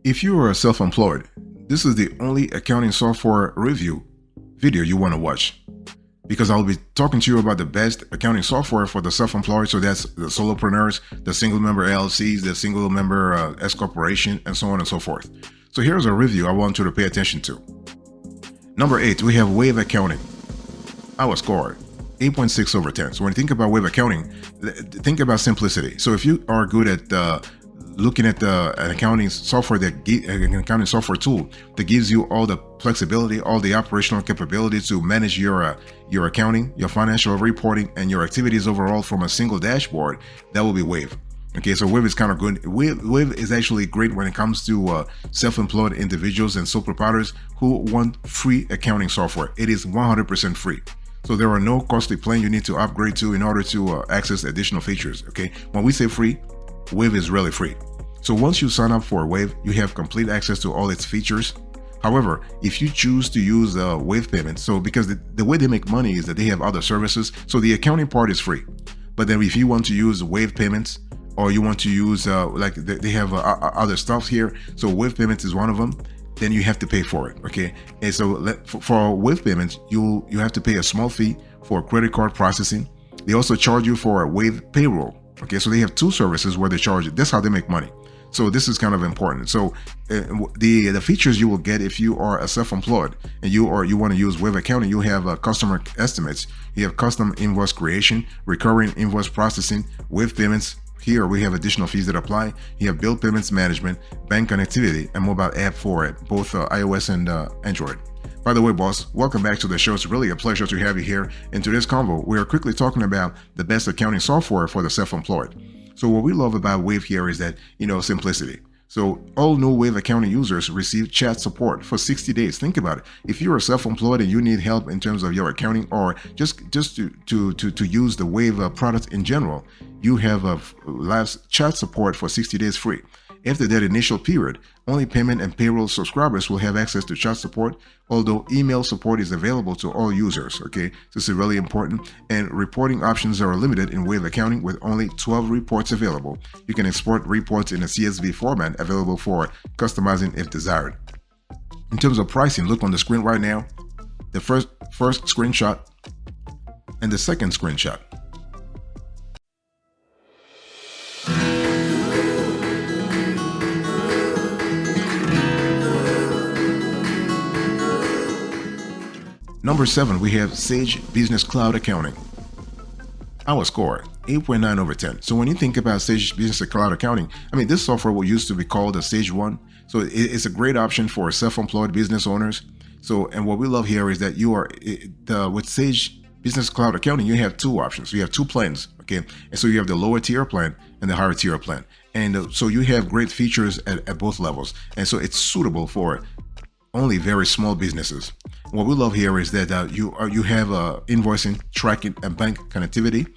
If you are self-employed, this is the only accounting software review video you want to watch, because I'll be talking to you about the best accounting software for the self-employed. So that's the solopreneurs, the single member LLCs, the single member S corporation, and so on and so forth. So here's a review I want you to pay attention to. Number 8, we have Wave Accounting. Our score 8.6 over 10. So when you think about Wave Accounting, think about simplicity. So if you are good at looking at an accounting software, an accounting software tool that gives you all the flexibility, all the operational capability to manage your accounting, your financial reporting, and your activities overall from a single dashboard, that will be Wave. Okay, so Wave is kind of good. Wave is actually great when it comes to self-employed individuals and sole proprietors who want free accounting software. It is 100% free. So there are no costly plans you need to upgrade to in order to access additional features. Okay, when we say free, Wave is really free. So once you sign up for Wave, you have complete access to all its features. However, if you choose to use Wave payments, so because the way they make money is that they have other services, so the accounting part is free. But then if you want to use Wave payments, or you want to use like they have other stuff here, so Wave payments is one of them, then you have to pay for it. Okay, and so for Wave payments, you have to pay a small fee for credit card processing. They also charge you for a Wave payroll. Okay, so they have two services where they charge it. That's how they make money. So this is kind of important. So the features you will get if you are a self-employed and you want to use Wave Accounting, you have customer estimates, you have custom invoice creation, recurring invoice processing, Wave payments. Here we have additional fees that apply. You have bill payments management, bank connectivity, and mobile app for both iOS and Android. By the way, boss, welcome back to the show. It's really a pleasure to have you here. In today's convo, we are quickly talking about the best accounting software for the self-employed. So what we love about Wave here is that, simplicity. So all new Wave accounting users receive chat support for 60 days. Think about it. If you're self-employed and you need help in terms of your accounting, or just to use the Wave product in general, you have a live chat support for 60 days free. After that initial period, only payment and payroll subscribers will have access to chat support, although email support is available to all users. Okay, this is really important. And reporting options are limited in Wave Accounting with only 12 reports available. You can export reports in a CSV format available for customizing if desired. In terms of pricing, look on the screen right now. The first screenshot and the second screenshot. Number 7, we have Sage Business Cloud Accounting. Our score, 8.9 over 10. So when you think about Sage Business Cloud Accounting, this software used to be called the Sage One. So it's a great option for self-employed business owners. So, and what we love here is that with Sage Business Cloud Accounting, you have two options. You have two plans, okay? And so you have the lower tier plan and the higher tier plan. And so you have great features at both levels. And so it's suitable for only very small businesses. What we love here is that you have invoicing, tracking, and bank connectivity,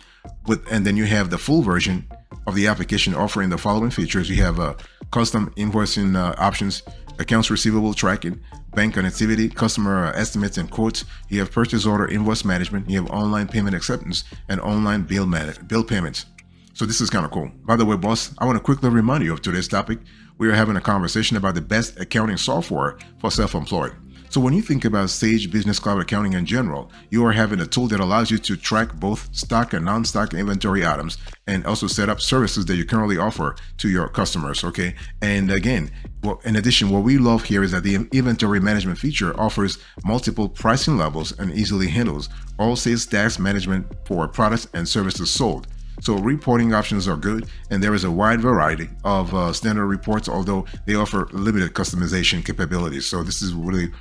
and then you have the full version of the application offering the following features. You have custom invoicing options, accounts receivable tracking, bank connectivity, customer estimates and quotes. You have purchase order invoice management. You have online payment acceptance and online bill payments. So this is kind of cool. By the way, boss, I want to quickly remind you of today's topic. We are having a conversation about the best accounting software for self-employed. So when you think about Sage Business Cloud Accounting in general, you are having a tool that allows you to track both stock and non-stock inventory items, and also set up services that you currently offer to your customers. Okay. And again, in addition, what we love here is that the inventory management feature offers multiple pricing levels and easily handles all sales tax management for products and services sold. So reporting options are good, and there is a wide variety of standard reports, although they offer limited customization capabilities. So this is really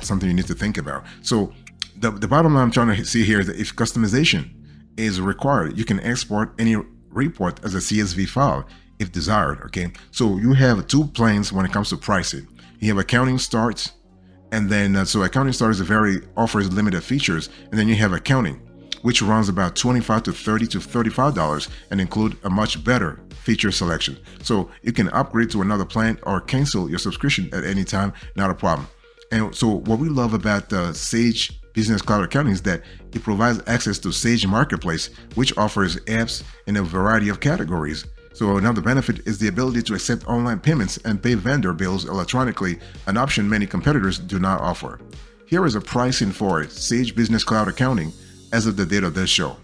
something you need to think about. So the bottom line I'm trying to see here is that if customization is required, you can export any report as a CSV file if desired. Okay, so you have two plans when it comes to pricing. You have accounting starts, and then so accounting starts offers limited features, and then you have accounting, which runs about $25 to $30 to $35 and include a much better feature selection. So you can upgrade to another plan or cancel your subscription at any time, not a problem. And so what we love about the Sage Business Cloud Accounting is that it provides access to Sage Marketplace, which offers apps in a variety of categories So another benefit is the ability to accept online payments and pay vendor bills electronically, an option many competitors do not offer. Here is a pricing for Sage Business Cloud Accounting as of the date of this show.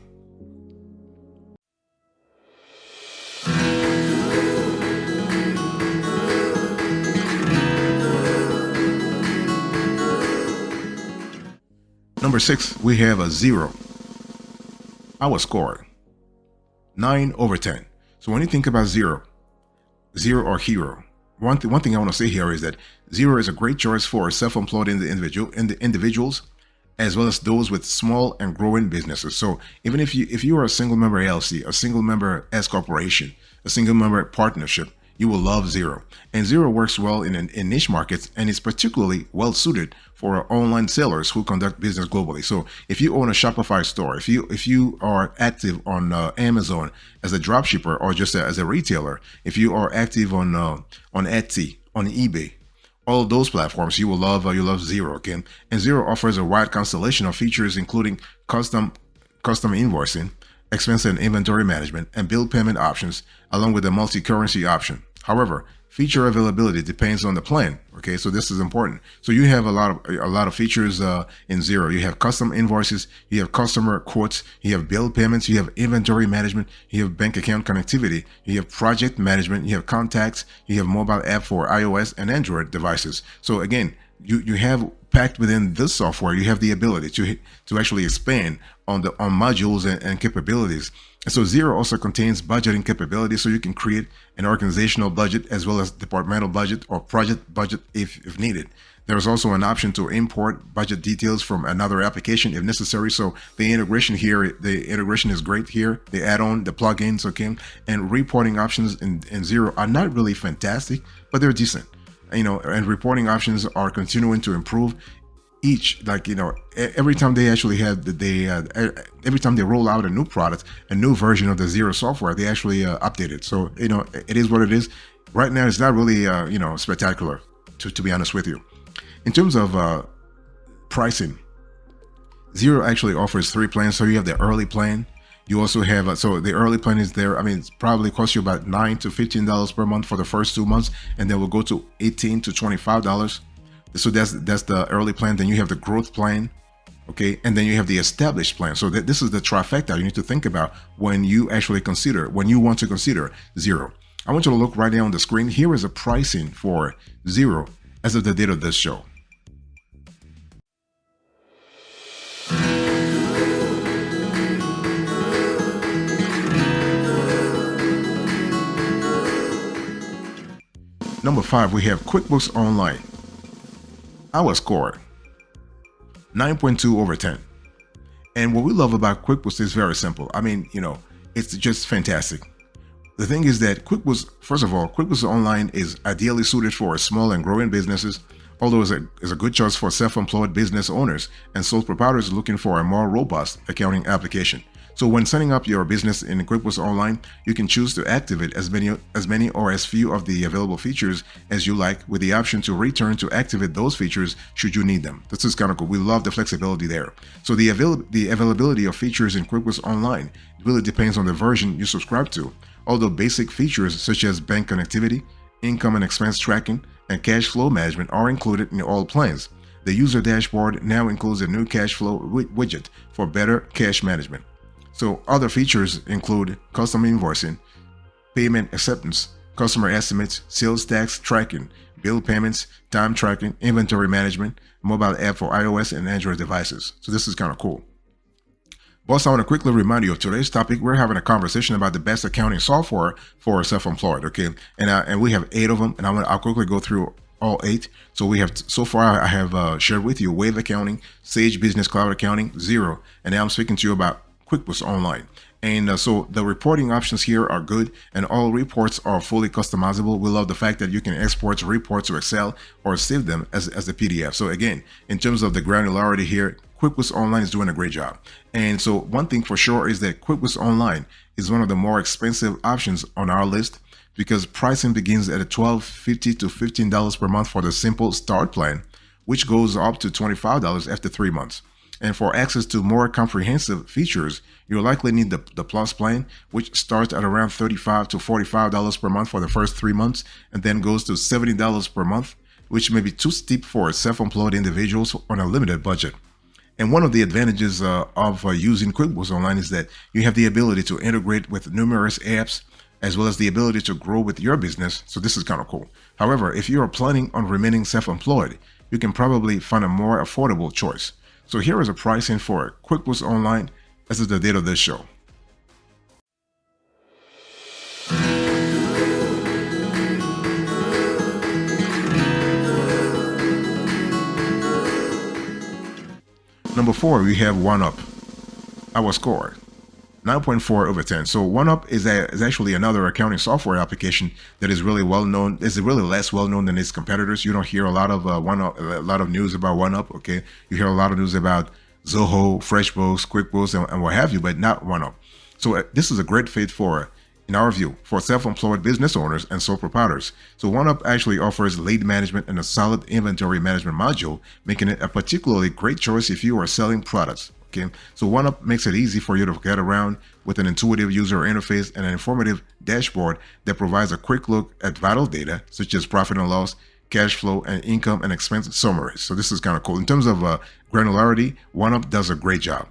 Number 6, we have a Xero. Our score, 9/10. So when you think about Xero or Hero, one thing I want to say here is that Xero is a great choice for self-employed individuals, as well as those with small and growing businesses. So even if you are a single member LLC, a single member S corporation, a single member partnership, you will love Xero. And Xero works well in niche markets and is particularly well suited for online sellers who conduct business globally. So if you own a Shopify store, if you are active on Amazon as a dropshipper or just as a retailer, if you are active on Etsy, on eBay, all of those platforms, you will love Xero. Okay, and Xero offers a wide constellation of features, including custom invoicing, expense and inventory management, and bill payment options, along with a multi-currency option. However, feature availability depends on the plan. Okay, so this is important. So you have a lot of features in Xero. You have custom invoices, you have customer quotes, you have bill payments, you have inventory management, you have bank account connectivity, you have project management, you have contacts, you have mobile app for iOS and Android devices. So again, you have packed within this software, you have the ability to actually expand on modules and capabilities. And so Xero also contains budgeting capabilities, so you can create an organizational budget as well as departmental budget or project budget if needed. There's also an option to import budget details from another application if necessary. So the integration is great here. The add-on, the plugins, okay, and reporting options in Xero are not really fantastic, but they're decent. And reporting options are continuing to improve every time they actually every time they roll out a new product, a new version of the Xero software, they actually update it. So it is what it is. Right now, it's not really spectacular, to be honest with you. In terms of pricing, Xero actually offers 3 plans. So you have the early plan. You also have so the early plan is there. I mean, it's probably costs you about $9 to $15 per month for the first 2 months, and then will go to $18 to $25. So that's the early plan. Then you have the growth plan, okay, and then you have the established plan. So this is the trifecta you need to think about when you want to consider Xero. I want you to look right now on the screen. Here is a pricing for Xero as of the date of this show. Number 5, we have QuickBooks Online. Our score, 9.2/10. And what we love about QuickBooks is very simple. I mean, it's just fantastic. The thing is that QuickBooks, first of all, QuickBooks Online is ideally suited for small and growing businesses, although it's a good choice for self-employed business owners and sole proprietors looking for a more robust accounting application. So when setting up your business in QuickBooks Online, you can choose to activate as many or as few of the available features as you like, with the option to return to activate those features should you need them. This is kind of cool. We love the flexibility there. So the availability of features in QuickBooks Online really depends on the version you subscribe to, although basic features such as bank connectivity, income and expense tracking, and cash flow management are included in all plans. The user dashboard now includes a new cash flow widget for better cash management. So other features include custom invoicing, payment acceptance, customer estimates, sales tax tracking, bill payments, time tracking, inventory management, mobile app for iOS and Android devices. So this is kind of cool. Boss, I want to quickly remind you of today's topic. We're having a conversation about the best accounting software for self-employed, okay? And we have 8 of them, and I'll quickly go through all 8. So we have, so far I have shared with you Wave Accounting, Sage Business Cloud Accounting, Xero, and now I'm speaking to you about QuickBooks Online. And so the reporting options here are good, and all reports are fully customizable. We love the fact that you can export reports to Excel or save them as a PDF. So again, in terms of the granularity here, QuickBooks Online is doing a great job. And so one thing for sure is that QuickBooks Online is one of the more expensive options on our list, because pricing begins at $12.50 to $15 per month for the simple start plan, which goes up to $25 after 3 months. And for access to more comprehensive features, you'll likely need the Plus plan, which starts at around $35 to $45 per month for the first 3 months, and then goes to $70 per month, which may be too steep for self-employed individuals on a limited budget. And one of the advantages of using QuickBooks Online is that you have the ability to integrate with numerous apps, as well as the ability to grow with your business. So this is kind of cool. However, if you are planning on remaining self-employed, you can probably find a more affordable choice. So here is a pricing for QuickBooks Online as of the date of this show. Number 4, we have OneUp. Our score, 9.4 over 10. So OneUp is actually another accounting software application that is really well known. It's really less well known than its competitors. You don't hear a lot of OneUp, a lot of news about OneUp. Okay, you hear a lot of news about Zoho, FreshBooks, QuickBooks, and what have you, but not OneUp. So this is a great fit for, in our view, for self-employed business owners and sole proprietors. So OneUp actually offers lead management and a solid inventory management module, making it a particularly great choice if you are selling products. Okay, so OneUp makes it easy for you to get around with an intuitive user interface and an informative dashboard that provides a quick look at vital data such as profit and loss, cash flow, and income and expense summaries. So this is kind of cool. In terms of granularity, OneUp does a great job.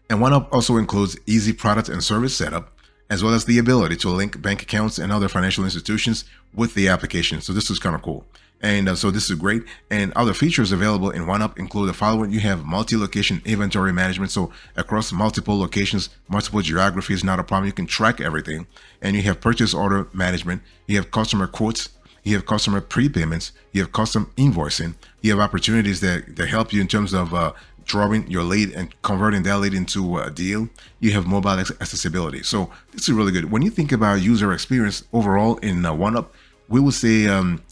And OneUp also includes easy product and service setup, as well as the ability to link bank accounts and other financial institutions with the application. So this is kind of cool. And so this is great. And other features available in OneUp include the following. You have multi-location inventory management. So across multiple locations, multiple geographies, not a problem. You can track everything. And you have purchase order management. You have customer quotes. You have customer prepayments. You have custom invoicing. You have opportunities that help you in terms of drawing your lead and converting that lead into a deal. You have mobile accessibility. So this is really good. When you think about user experience overall in OneUp, we would say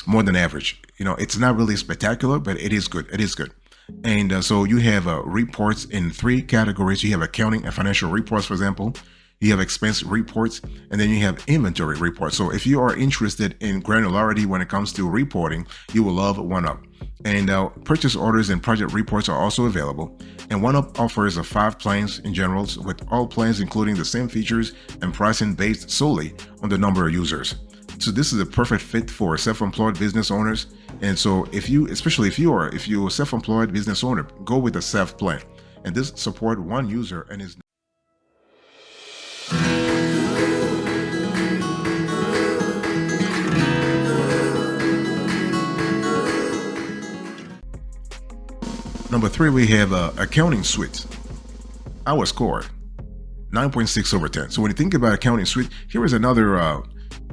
more than average. You know, it's not really spectacular, but it is good. It is good. And so you have reports in 3 categories. You have accounting and financial reports, for example. You have expense reports, and then you have inventory reports. So if you are interested in granularity when it comes to reporting, you will love OneUp. And purchase orders and project reports are also available. And OneUp offers 5 plans in general, with all plans including the same features and pricing based solely on the number of users. So this is a perfect fit for self-employed business owners. And so especially if you're a self-employed business owner, go with the SEF plan. And this support one user and is Number 3, we have Accounting Suite. Our score, 9.6 over 10. So when you think about Accounting Suite, here is another,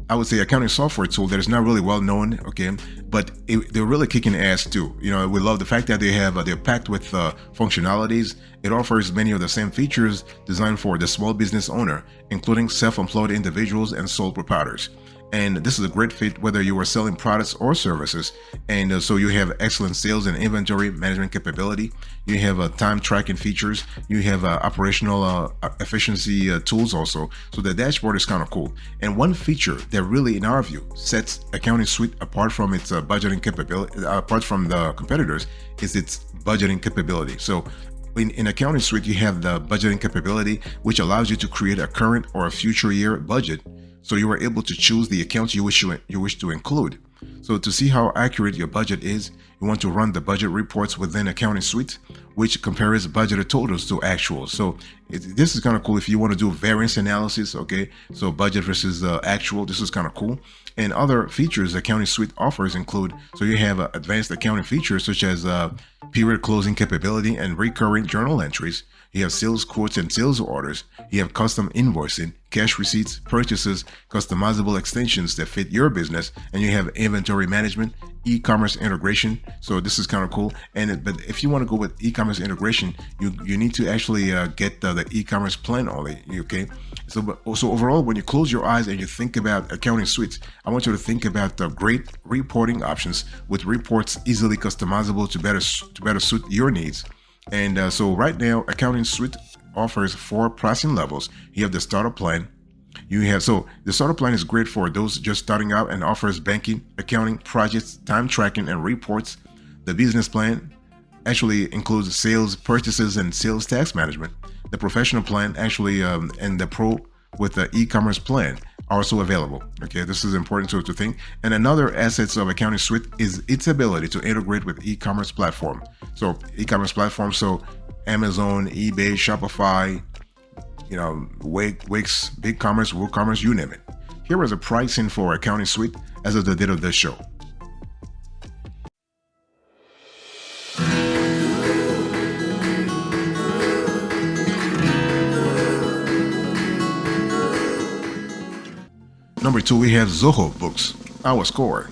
I would say, accounting software tool that is not really well known, okay, but they're really kicking ass too. You know, we love the fact that they're packed with functionalities. It offers many of the same features designed for the small business owner, including self-employed individuals and sole proprietors. And this is a great fit whether you are selling products or services. And so you have excellent sales and inventory management capability. You have time tracking features. You have operational efficiency tools also. So the dashboard is kind of cool. And one feature that really, in our view, sets Accounting Suite apart from its budgeting capability, apart from the competitors, is its budgeting capability. So in Accounting Suite, you have the budgeting capability, which allows you to create a current or a future year budget. So you are able to choose the accounts you wish to include. So to see how accurate your budget is, you want to run the budget reports within Accounting Suite, which compares budgeted totals to actuals. So this is kind of cool if you want to do variance analysis, okay? So budget versus actual, this is kind of cool. And other features Accounting Suite offers include, so you have advanced accounting features such as period closing capability and recurring journal entries. You have sales quotes and sales orders. You have custom invoicing, cash receipts, purchases, customizable extensions that fit your business, and you have inventory management, e-commerce integration. So this is kind of cool. But if you want to go with e-commerce integration, you need to actually get the e-commerce plan only. Okay. So overall, when you close your eyes and you think about Accounting Suites, I want you to think about the great reporting options with reports easily customizable to better suit your needs. And so right now, Accounting Suite offers 4 pricing levels. You have the starter plan. So the starter plan is great for those just starting out and offers banking, accounting, projects, time tracking, and reports. The business plan, actually includes sales, purchases, and sales tax management. The professional plan actually and the pro with the e-commerce plan are also available. Okay, this is important to think. And another assets of Accounting Suite is its ability to integrate with e-commerce platform. So e-commerce platforms, so Amazon, eBay, Shopify, Wix, BigCommerce, WooCommerce, you name it. Here is a pricing for Accounting Suite as of the date of this show. Number 2, we have Zoho Books. Our score,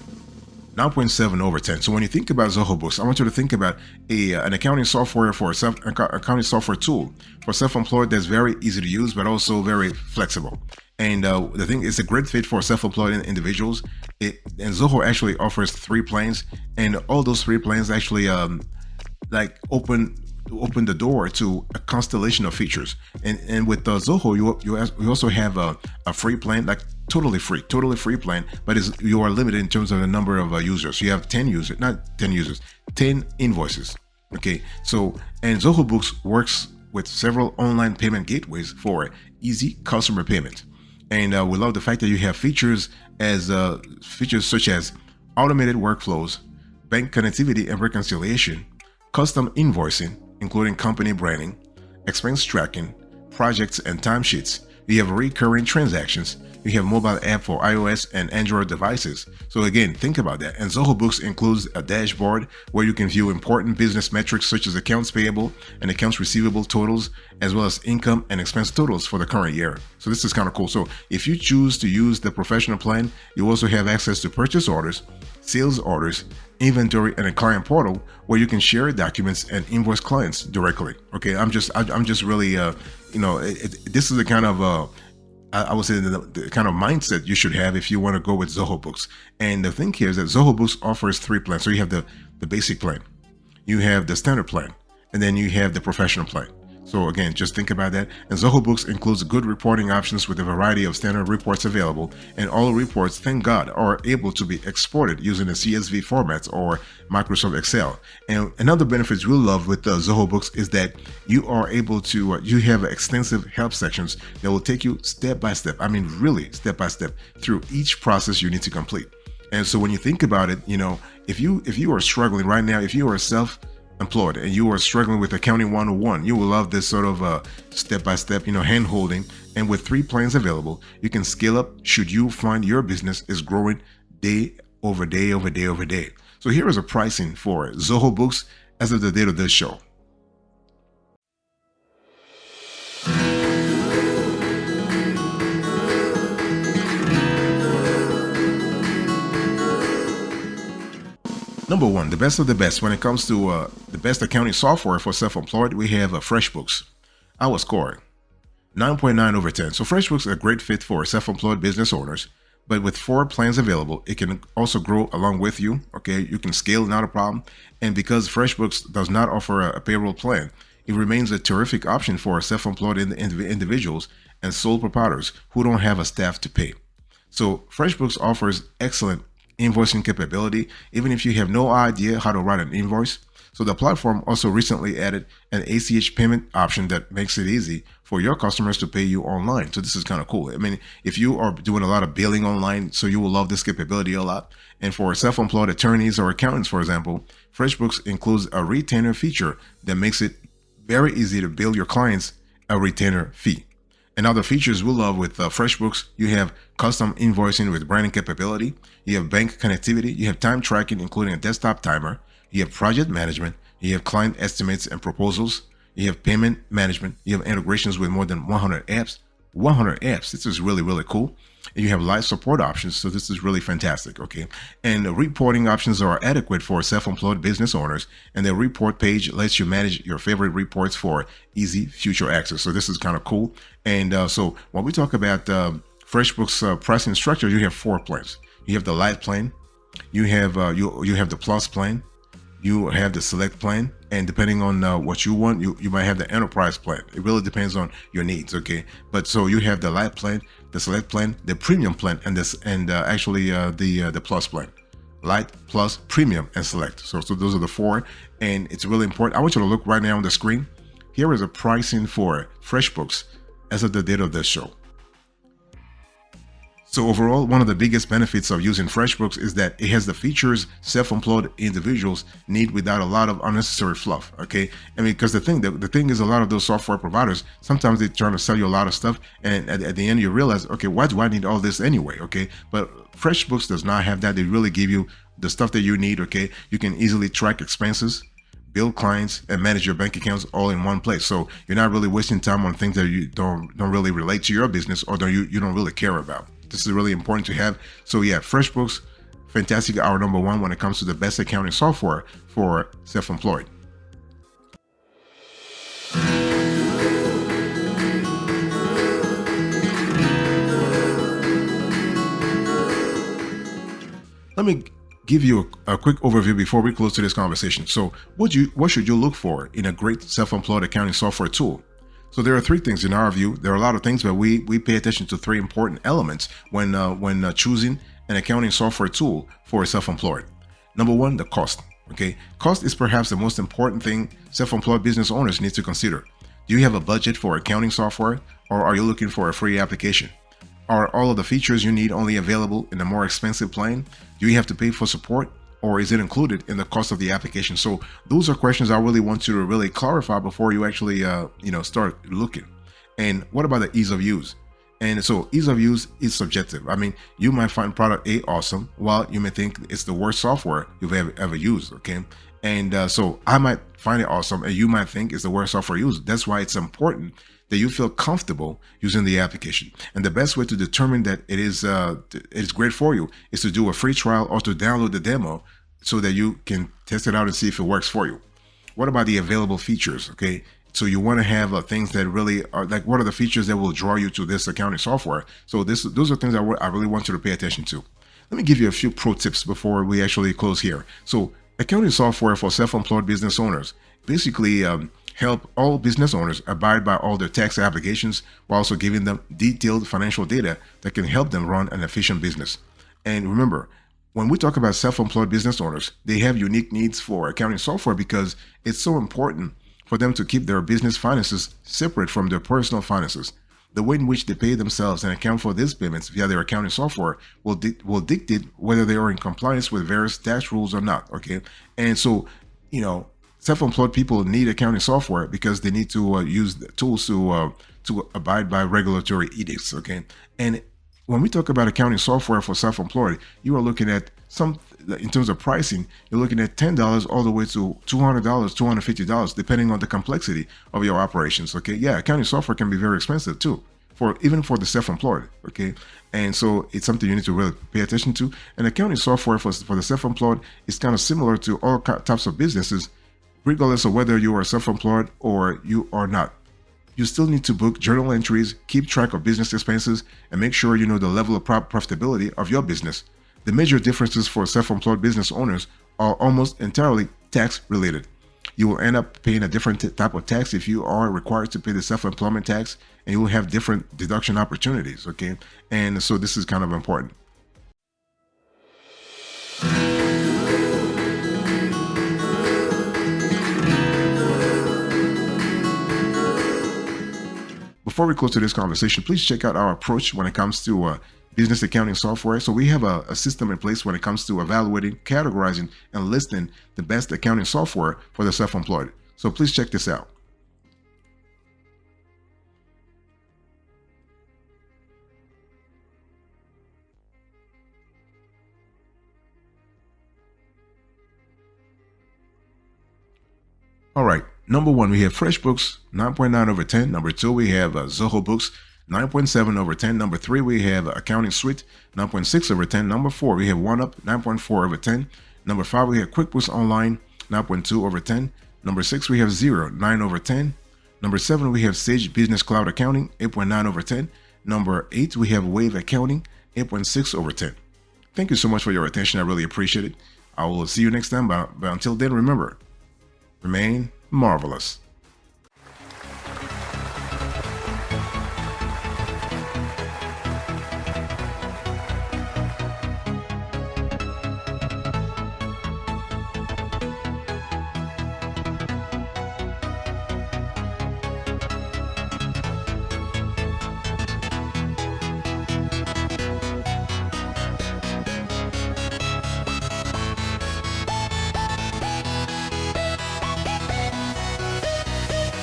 9.7 over 10. So when you think about Zoho Books, I want you to think about an accounting software accounting software tool for self-employed that's very easy to use, but also very flexible. And the thing is a great fit for self-employed individuals. And Zoho actually offers 3 plans, and all those 3 plans actually open the door to a constellation of features. And with Zoho, you also have a free plan, like totally free plan, but you are limited in terms of the number of users. You have 10 invoices. Okay, so and Zoho Books works with several online payment gateways for easy customer payment. And we love the fact that you have features such as automated workflows, bank connectivity and reconciliation, custom invoicing, including company branding, expense tracking, projects and timesheets. You have recurring transactions. You have mobile app for iOS and Android devices. So again, think about that. And Zoho Books includes a dashboard where you can view important business metrics such as accounts payable and accounts receivable totals, as well as income and expense totals for the current year. So this is kind of cool. So if you choose to use the professional plan, you also have access to purchase orders, sales orders, inventory, and a client portal where you can share documents and invoice clients directly. Okay, I'm just really, this is the kind of, I would say the kind of mindset you should have if you want to go with Zoho Books. And the thing here is that Zoho Books offers 3 plans. So you have the basic plan, you have the standard plan, and then you have the professional plan. So again, just think about that. And Zoho Books includes good reporting options with a variety of standard reports available. And all reports, thank God, are able to be exported using the CSV formats or Microsoft Excel. And another benefit we love with Zoho Books is that you are able to, you have extensive help sections that will take you step by step. I mean, really step by step through each process you need to complete. And so when you think about it, if you are struggling right now, if you are self-employed and you are struggling with accounting 101, you will love this sort of step-by-step hand holding. And with 3 plans available, you can scale up should you find your business is growing day over day over day over day. So here is a pricing for Zoho Books as of the date of this show. Number 1, the best of the best. When it comes to the best accounting software for self-employed, we have FreshBooks. Our score, 9.9 over 10. So FreshBooks is a great fit for self-employed business owners, but with 4 plans available, it can also grow along with you. Okay, you can scale, not a problem. And because FreshBooks does not offer a payroll plan, it remains a terrific option for self-employed individuals and sole proprietors who don't have a staff to pay. So FreshBooks offers excellent invoicing capability, even if you have no idea how to write an invoice. So the platform also recently added an ACH payment option that makes it easy for your customers to pay you online. So this is kind of cool. I mean, if you are doing a lot of billing online, so you will love this capability a lot. And for self-employed attorneys or accountants, for example, FreshBooks includes a retainer feature that makes it very easy to bill your clients a retainer fee. And other features we love with FreshBooks, you have custom invoicing with branding capability, you have bank connectivity, you have time tracking, including a desktop timer, you have project management, you have client estimates and proposals, you have payment management, you have integrations with more than 100 apps. 100 apps. This is really, really cool. And you have live support options. So this is really fantastic. Okay. And the reporting options are adequate for self-employed business owners. And the report page lets you manage your favorite reports for easy future access. So this is kind of cool. And so when we talk about FreshBooks pricing structure, you have 4 plans. You have the Light plan. You have you have the Plus plan. You have the Select plan, and depending on what you want, you might have the Enterprise plan. It really depends on your needs, okay? But so you have the Light plan, the Select plan, the Premium plan, and actually the Plus plan. Light, Plus, Premium, and Select. So those are the four, and it's really important. I want you to look right now on the screen. Here is a pricing for FreshBooks as of the date of this show. So overall, one of the biggest benefits of using FreshBooks is that it has the features self-employed individuals need without a lot of unnecessary fluff. Okay, I mean, because the thing is, a lot of those software providers, sometimes they're trying to sell you a lot of stuff, and at the end you realize, okay, why do I need all this anyway? Okay, but FreshBooks does not have that. They really give you the stuff that you need. Okay, you can easily track expenses, bill clients, and manage your bank accounts all in one place. So you're not really wasting time on things that you don't really relate to your business, or you don't really care about. This is really important to have. So yeah, FreshBooks, fantastic, our number one when it comes to the best accounting software for self-employed. Let me give you a quick overview before we close to this conversation. So what should you look for in a great self-employed accounting software tool? So there are three things in our view. There are a lot of things, but we pay attention to three important elements when choosing an accounting software tool for self-employed. Number one, the cost. Okay, cost is perhaps the most important thing self-employed business owners need to consider. Do you have a budget for accounting software, or are you looking for a free application? Are all of the features you need only available in a more expensive plan? Do you have to pay for support, or is it included in the cost of the application? So those are questions I really want you to really clarify before you actually start looking. And what about the ease of use? And so ease of use is subjective. I mean, you might find product A awesome, while you may think it's the worst software you've ever used. Okay, and so I might find it awesome, and you might think it's the worst software used. That's why it's important that you feel comfortable using the application. And the best way to determine that it's great for you is to do a free trial or to download the demo so that you can test it out and see if it works for you. What about the available features? Okay, so you want to have things that really are like, what are the features that will draw you to this accounting software? So those are things I really want you to pay attention to. Let me give you a few pro tips before we actually close here. So accounting software for self-employed business owners basically help all business owners abide by all their tax obligations while also giving them detailed financial data that can help them run an efficient business. And remember, when we talk about self-employed business owners, they have unique needs for accounting software because it's so important for them to keep their business finances separate from their personal finances. The way in which they pay themselves and account for these payments via their accounting software will dictate whether they are in compliance with various tax rules or not. Okay, and so self-employed people need accounting software because they need to use the tools to abide by regulatory edicts. Okay, and when we talk about accounting software for self-employed, you are looking at in terms of pricing, you're looking at $10 all the way to $200, $250, depending on the complexity of your operations. Okay, yeah, accounting software can be very expensive too, even for the self-employed. Okay, and so it's something you need to really pay attention to. And accounting software for the self-employed is kind of similar to all types of businesses, regardless of whether you are self-employed or you are not. You still need to book journal entries, keep track of business expenses, and make sure you know the level of profitability of your business. The major differences for self-employed business owners are almost entirely tax related. You will end up paying a different type of tax if you are required to pay the self-employment tax, and you will have different deduction opportunities. Okay, and so this is kind of important. Before we close to this conversation, please check out our approach when it comes to business accounting software. So we have a system in place when it comes to evaluating, categorizing, and listing the best accounting software for the self-employed. So please check this out. All right. Number one, we have FreshBooks 9.9 over 10. Number two, we have Zoho Books 9.7 over 10. Number three, we have Accounting Suite 9.6 over 10. Number four, we have OneUp 9.4 over 10. Number five, we have QuickBooks Online 9.2 over 10. Number six, we have Xero 9 over 10. Number seven, we have Sage Business Cloud Accounting 8.9 over 10. Number eight, we have Wave Accounting 8.6 over 10. Thank you so much for your attention. I really appreciate it. I will see you next time. But until then, remember, remain marvelous.